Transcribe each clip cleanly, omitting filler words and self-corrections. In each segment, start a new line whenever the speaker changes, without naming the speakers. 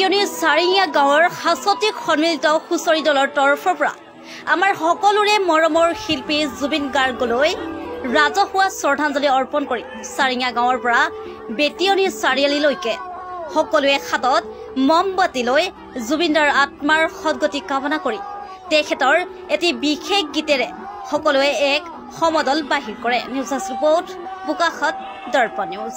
বেটিয়নী চাৰিঙীয়া গাঁৱৰ সাচতিক সন্মিলিত হুঁচৰি দলৰ তৰফৰ পৰা আমাৰ সকলোৰে মৰমৰ শিল্পী জুবিন গাৰ্গলৈ ৰাজহুৱা শ্ৰদ্ধাঞ্জলি অৰ্পণ কৰি চাৰিঙীয়া গাঁৱৰ পৰা বেটিয়নী চাৰিআলিলৈকে সকলোৱে হাতত মমবাতি লৈ জুবিনদাৰ আত্মাৰ সদগতি কামনা কৰি তেখেতৰ এটি বিশেষ গীতেৰে সকলোৱে এক সমদল বাহিৰ কৰে। News report Bokakhat Darpan news.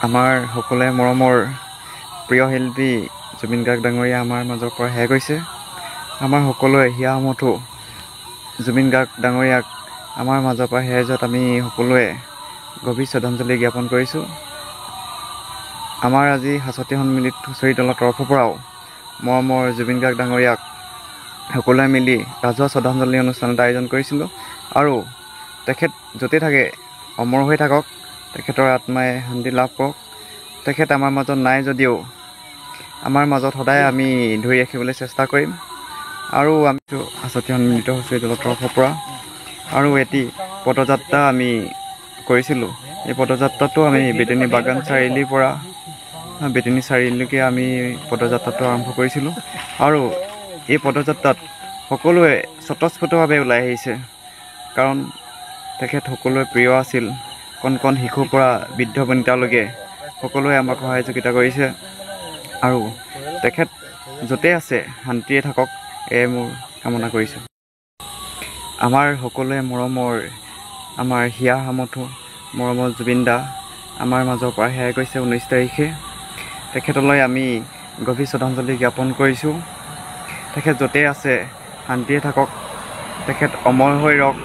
আমাৰ সকলোৱে মৰমৰ প্ৰিয় শিল্পী জুবিন গাৰ্গ ডাঙৰীয়া আমাৰ মাজৰ পৰা হেৰাই গৈছে। আমাৰ সকলোৱে হিয়া মথো জুবিন গাৰ্গ ডাঙৰীয়াক আমাৰ মাজৰ পৰা হেৰাই যোৱাত আমি সকলোৱে গভীৰ শ্ৰদ্ধাঞ্জলি জ্ঞাপন কৰিছোঁ। আমাৰ আজি সাচতি সন্মিলিত হুঁচৰি দলৰ তৰফৰ পৰাও মৰমৰ জুবিন গাৰ্গ ডাঙৰীয়াক সকলোৱে মিলি ৰাজহুৱা শ্ৰদ্ধাঞ্জলি অনুষ্ঠান এটা আয়োজন কৰিছিলোঁ। আৰু তেখেত য'তে থাকে অমৰ হৈ থাকক, তেখেতৰ আত্মাই শান্তি লাভ কৰক। তেখেত আমাৰ মাজত নাই যদিও আমাৰ মাজত সদায় আমি ধৰি ৰাখিবলৈ চেষ্টা কৰিম। আৰু আমি সাচতি সন্মিলিত হুঁচৰি দলৰ তৰফৰ পৰা আৰু এটি পদযাত্ৰা আমি কৰিছিলোঁ। এই পদযাত্ৰাটো আমি বেতিয়নী বাগান চাৰিআলিৰ পৰা বেতিয়নী চাৰিআলিলৈকে আমি পদযাত্ৰাটো আৰম্ভ কৰিছিলোঁ। আৰু এই পদযাত্ৰাত সকলোৱে স্বতঃস্ফূৰ্তভাৱে ওলাই আহিছে, কাৰণ তেখেত সকলোৱে প্ৰিয় আছিল। কণ কণ শিশুৰ পৰা বৃদ্ধ বনিতালৈকে সকলোৱে আমাক সহযোগিতা কৰিছে। আৰু তেখেত য'তে আছে শান্তিয়ে থাকক, এয়ে মোৰ কামনা কৰিছোঁ। আমাৰ সকলোৱে মৰমৰ আমাৰ হিয়া হামথো মৰমৰ জুবিন দা আমাৰ মাজৰ পৰা হেৰাই গৈছে 19 তাৰিখে। তেখেতলৈ আমি গভীৰ শ্ৰদ্ধাঞ্জলি জ্ঞাপন কৰিছোঁ। তেখেত য'তে আছে শান্তিয়ে থাকক, তেখেত অমৰ হৈ ৰওক।